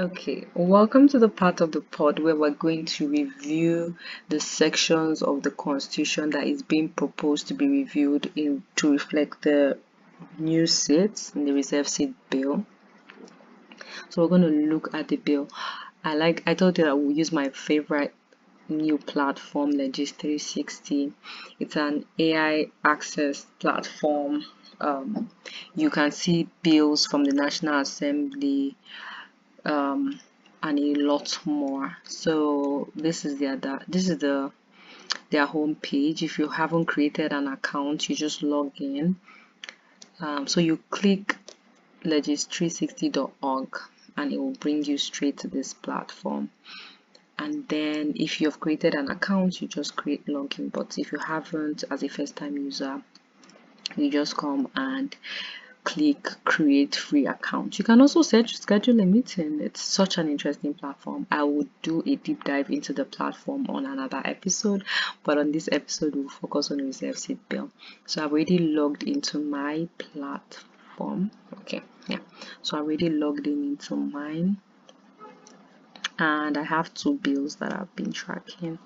Okay, welcome to the part of the pod where we're going to review the sections of the Constitution that is being proposed to be reviewed to reflect the new seats in the reserve seat bill. So we're going to look at the bill. I told you that we'll use my favorite new platform, Legis 360. It's an AI access platform. You can see bills from the National Assembly, and a lot more. So this is their home page. If you haven't created an account, you just log in. So you click legis360.org and it will bring you straight to this platform. And then if you've created an account, you just create login. But if you haven't, as a first-time user, you just come and click create free account. You can also schedule a meeting. It's such an interesting platform. I would do a deep dive into the platform on another episode, but on this episode we'll focus on the reserve seat bill. So I've already logged into my platform. Okay, yeah, so I already logged into mine, and I have two bills that I've been tracking.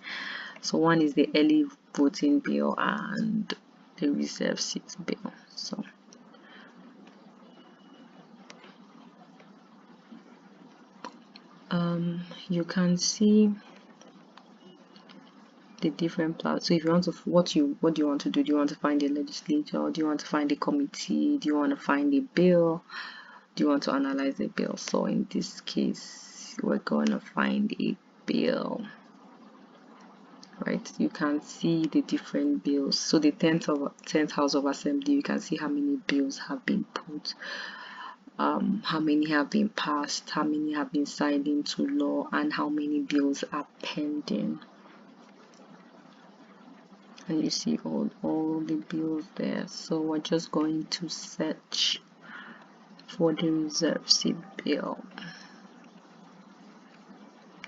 So one is the early voting bill and the reserve seat bill. So you can see the different plans. So if you want to, what do you want to do? Do you want to find a legislature? Do you want to find a committee? Do you want to find a bill? Do you want to analyze a bill? So in this case, we're going to find a bill, right? You can see the different bills. So the 10th House of Assembly, you can see how many bills have been put, how many have been passed, how many have been signed into law, and how many bills are pending. And you see all the bills there. So we're just going to search for the reserve seat bill.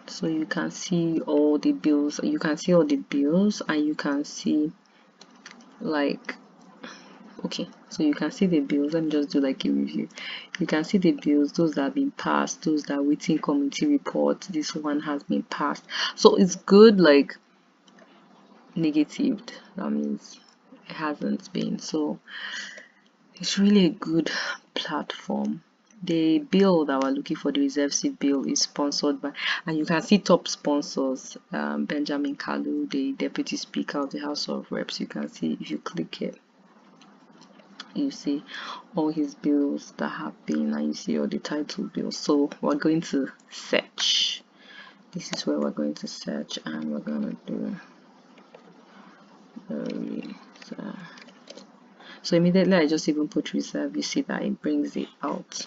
So you can see all the bills. You can see all the bills, and you can see okay, so you can see the bills. Let me just do like a review. You can see the bills, those that have been passed, those that are waiting committee report. This one has been passed. So it's good, like negative, that means it hasn't been. So it's really a good platform. The bill that we're looking for, the reserve seat bill, is sponsored by, and you can see top sponsors, Benjamin Kalu, the Deputy Speaker of the House of Reps. You can see, if you click it, you see all his bills that have been, and you see all the title bills. So we're going to search. This is where we're going to search, and we're going to do so immediately I just even put reserve. You see that it brings it out,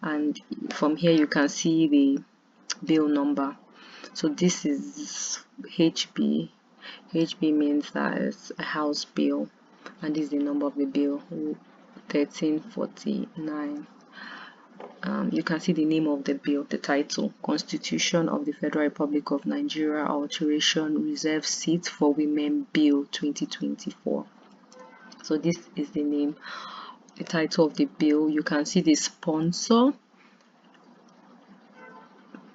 and from here you can see the bill number. So this is HB. HB means that it's a house bill, and this is the number of the bill, 1349. You can see the name of the bill, the title, Constitution of the Federal Republic of Nigeria, Alteration, Reserve Seat for Women Bill 2024. So this is the name, the title of the bill. You can see the sponsor,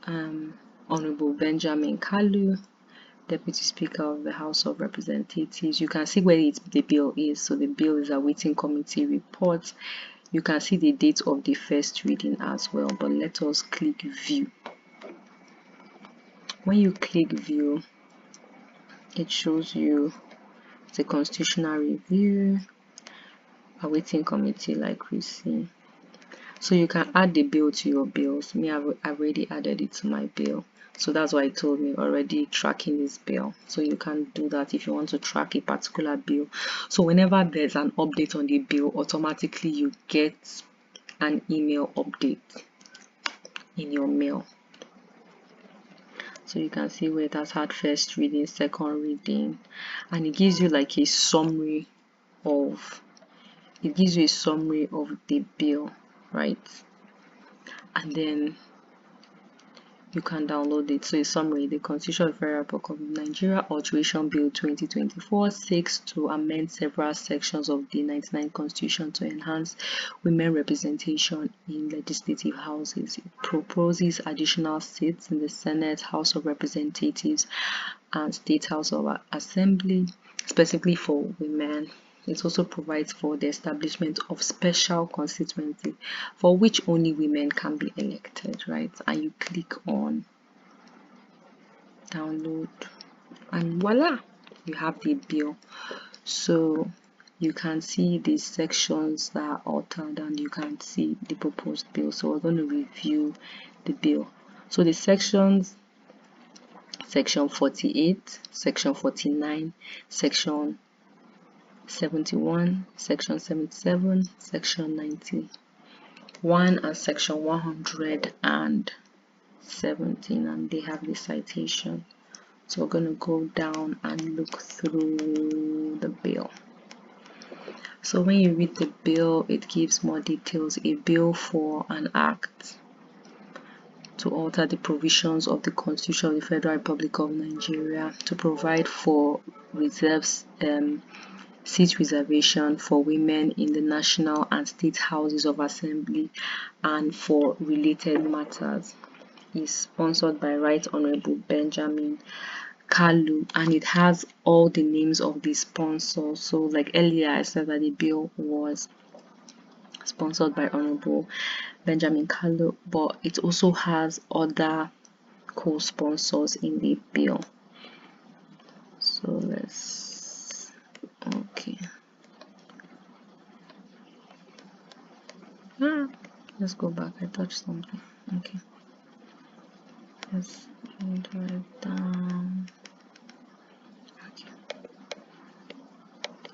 Honorable Benjamin Kalu, Deputy Speaker of the House of Representatives. You can see where the bill is. So the bill is awaiting committee report. You can see the date of the first reading as well, but let us click view. When you click view, it shows you the constitutional review, awaiting committee, like we see. So you can add the bill to your bills. Me, I've already added it to my bill. So that's why it told me already tracking this bill. So you can do that if you want to track a particular bill. So whenever there's an update on the bill, automatically you get an email update in your mail. So you can see where it has had first reading, second reading, and it gives you like a summary of the bill, right? And then you can download it. So a summary: the Constitution of the Federal Republic of Nigeria Alteration Bill 2024 seeks to amend several sections of the 99 Constitution to enhance women representation in legislative houses. It proposes additional seats in the Senate, House of Representatives, and State House of Assembly, specifically for women. It also provides for the establishment of special constituency for which only women can be elected, right? And you click on download, and voila, you have the bill. So you can see the sections that are altered, and you can see the proposed bill. So we're going to review the bill. So the sections: section 48, section 49, section 71, section 77, section 91, and section 117, and they have the citation. So we're going to go down and look through the bill. So when you read the bill, it gives more details. A bill for an act to alter the provisions of the Constitution of the Federal Republic of Nigeria to provide for reserves, seat reservation for women in the national and state houses of assembly and for related matters, is sponsored by Right Honorable Benjamin Kalu, and it has all the names of the sponsors. So like earlier I said that the bill was sponsored by Honorable Benjamin Kalu, but it also has other co-sponsors in the bill. So let's go back. I touched something. Okay, let's write down.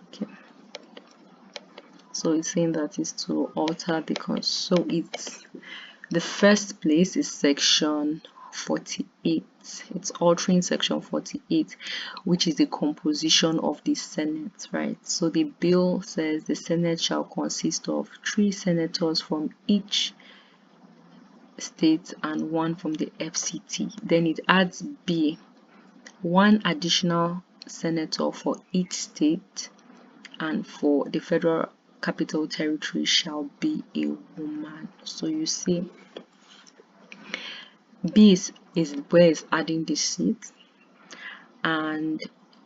Okay. So it's saying that is to alter the so it's the first place is section 48. It's altering section 48, which is the composition of the Senate, right? So the bill says the Senate shall consist of 3 senators from each state and 1 from the FCT. Then it adds B, 1 additional senator for each state, and for the Federal Capital Territory shall be a woman. So you see, B is where it's adding the seat, and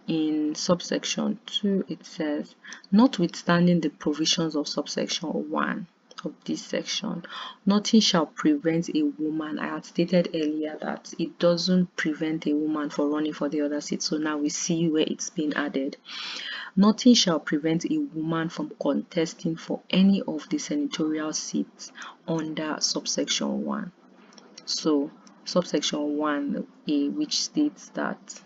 in subsection 2 it says, notwithstanding the provisions of subsection 1 of this section, nothing shall prevent a woman. I had stated earlier that it doesn't prevent a woman for running for the other seat, so now we see where it's been added. Nothing shall prevent a woman from contesting for any of the senatorial seats under subsection 1. So subsection 1A, which states that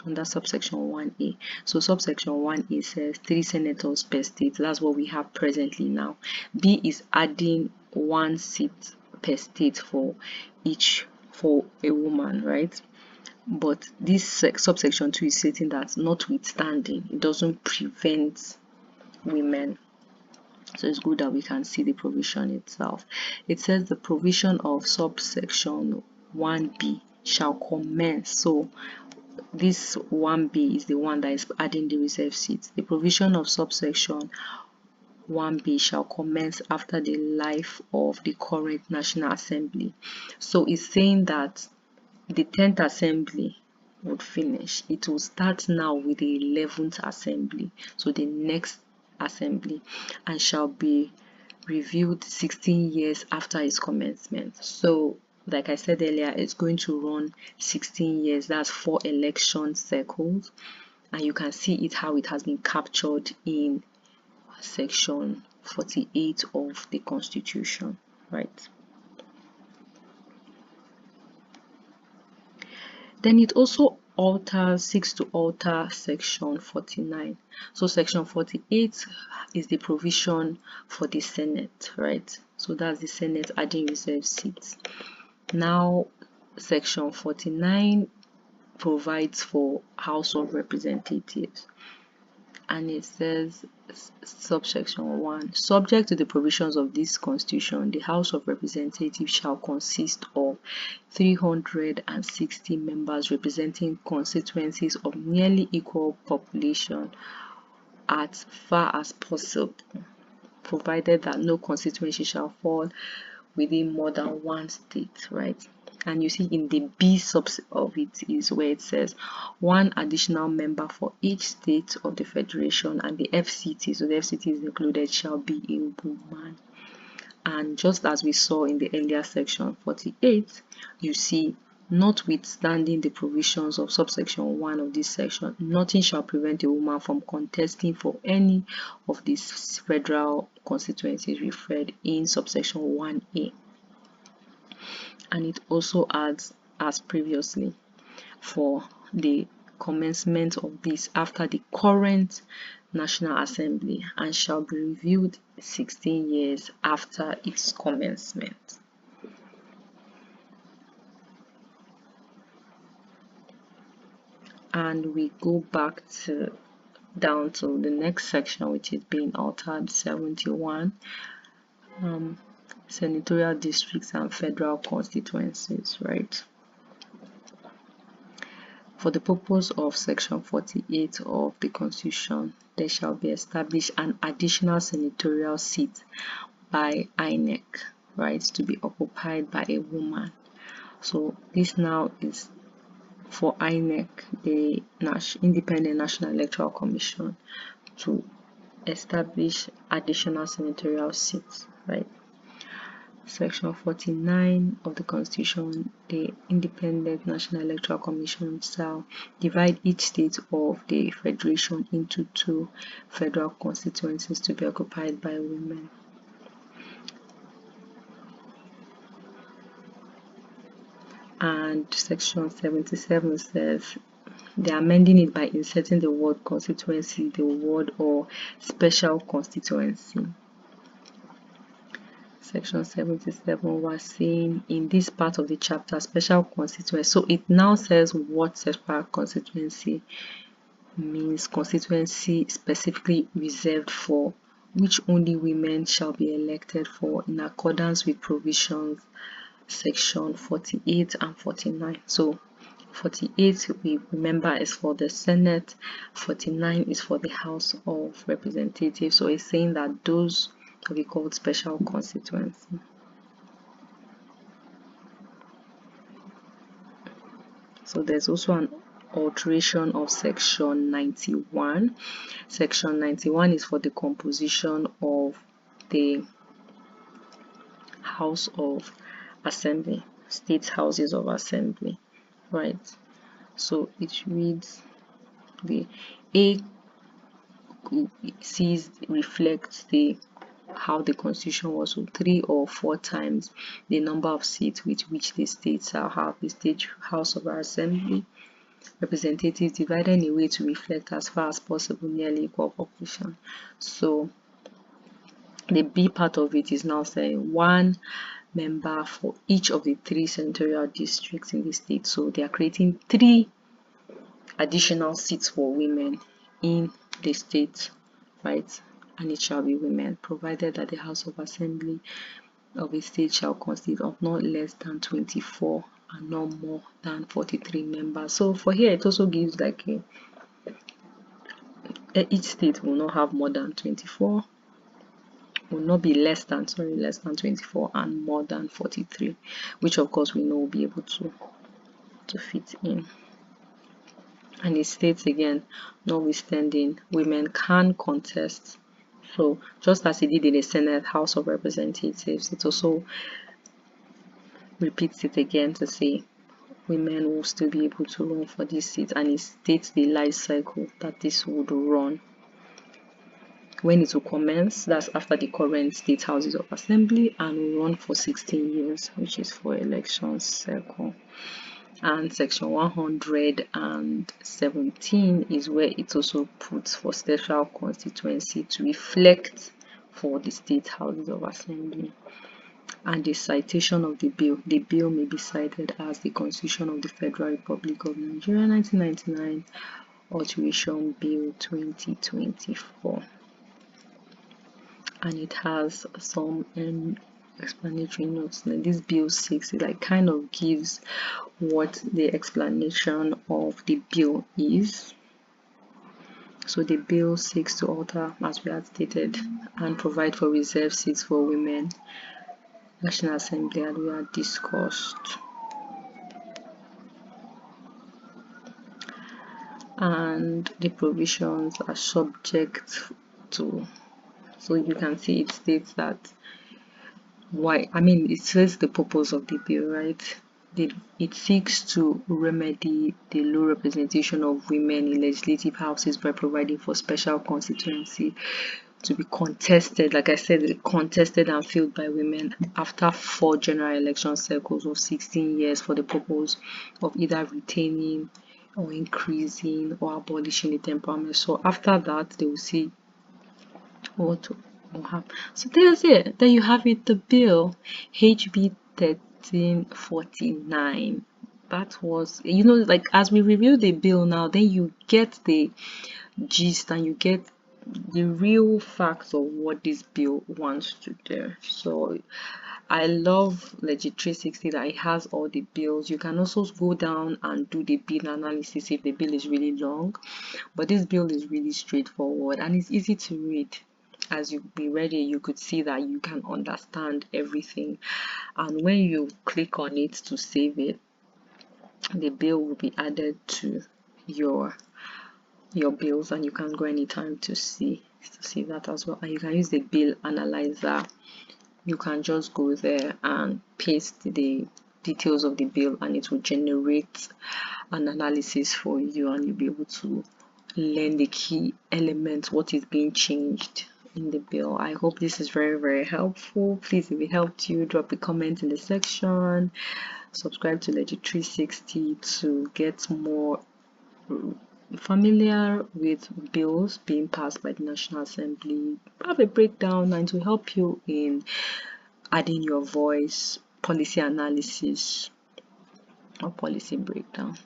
under subsection 1A, so subsection 1A says 3 senators per state. That's what we have presently now. B is adding 1 seat per state for a woman, right? But this subsection 2 is stating that notwithstanding, it doesn't prevent women. So it's good that we can see the provision itself. It says the provision of subsection 1B shall commence. So this 1B is the one that is adding the reserve seats. The provision of subsection 1B shall commence after the life of the current National Assembly. So it's saying that the 10th Assembly would finish. It will start now with the 11th Assembly, so the next Assembly, and shall be reviewed 16 years after its commencement. So like I said earlier, it's going to run 16 years. That's 4 election cycles, and you can see it how it has been captured in section 48 of the Constitution, right? Then it also seeks to alter section 49. So section 48 is the provision for the Senate, right? So that's the Senate adding reserved seats. Now section 49 provides for House of Representatives, and it says subsection 1, subject to the provisions of this Constitution, the House of Representatives shall consist of 360 members representing constituencies of nearly equal population as far as possible, provided that no constituency shall fall within more than one state, right? And you see in the B subset of it is where it says one additional member for each state of the federation, and the FCT, so the FCT is included, shall be a woman. And just as we saw in the earlier section 48, you see, notwithstanding the provisions of subsection 1 of this section, nothing shall prevent a woman from contesting for any of these federal constituencies referred in subsection 1A. And it also adds, as previously, for the commencement of this after the current National Assembly, and shall be reviewed 16 years after its commencement. And we go back down to the next section, which is being altered, 71, senatorial districts and federal constituencies, right? For the purpose of section 48 of the Constitution, there shall be established an additional senatorial seat by INEC, right, to be occupied by a woman. So this now is for INEC, the Independent National Electoral Commission, to establish additional senatorial seats, right? Section 49 of the Constitution, the Independent National Electoral Commission shall divide each state of the Federation into 2 federal constituencies to be occupied by women. And section 77 says they are amending it by inserting the word constituency, the word or special constituency. Section 77 was saying in this part of the chapter, special constituency. So it now says what special constituency means: constituency specifically reserved for, which only women shall be elected for in accordance with provisions section 48 and 49. So 48, we remember, is for the Senate, 49 is for the House of Representatives. So it's saying that those will be called special constituency. So there's also an alteration of section 91. Section 91 is for the composition of the House of Assembly, state houses of assembly, right? So it reads, the A sees reflects the how the constitution was, so 3 or 4 times the number of seats with which the states shall have. The state house of assembly representatives divided in a way to reflect as far as possible nearly equal population. So the B part of it is now saying 1 member for each of the 3 senatorial districts in the state. So they are creating 3 additional seats for women in the state, right? And it shall be women, provided that the House of Assembly of a state shall consist of not less than 24 and not more than 43 members. So for here, it also gives like each state will not have more than 24, will not be less than 24 and more than 43, which of course we know will be able to fit in. And it states again, notwithstanding, women can contest. So just as it did in the Senate, House of Representatives, it also repeats it again to say women will still be able to run for this seat, and it states the life cycle that this would run. When it will commence, that's after the current state houses of assembly, and will run for 16 years, which is for election cycle. And section 117 is where it also puts for special constituency to reflect for the state houses of assembly. And the citation of the bill may be cited as the Constitution of the Federal Republic of Nigeria 1999, Alteration Bill 2024. And it has some explanatory notes. Then this bill 6, it like kind of gives what the explanation of the bill is. So the bill seeks to alter, as we had stated, and provide for reserved seats for women. National Assembly, and we had discussed. And the provisions are subject to, so you can see it states that it says the purpose of the bill, right? It seeks to remedy the low representation of women in legislative houses by providing for special constituency to be contested, like I said, contested and filled by women after 4 general election cycles of 16 years for the purpose of either retaining or increasing or abolishing the temperament. So after that, they will see what will happen. So there's it. There you have it, the bill HB 1349. That was, like as we review the bill now, then you get the gist and you get the real facts of what this bill wants to do. So I love Legit 360 that it has all the bills. You can also go down and do the bill analysis if the bill is really long, but this bill is really straightforward and it's easy to read. As you read it, you could see that you can understand everything, and when you click on it to save it, the bill will be added to your bills, and you can go anytime to see that as well. And you can use the bill analyzer. You can just go there and paste the details of the bill and it will generate an analysis for you, and you'll be able to learn the key elements, what is being changed in the bill. I hope this is very, very helpful. Please, if it helped you, drop a comment in the section. Subscribe to Legit 360 to get more familiar with bills being passed by the National Assembly. Have a breakdown, and to help you in adding your voice, policy analysis or policy breakdown.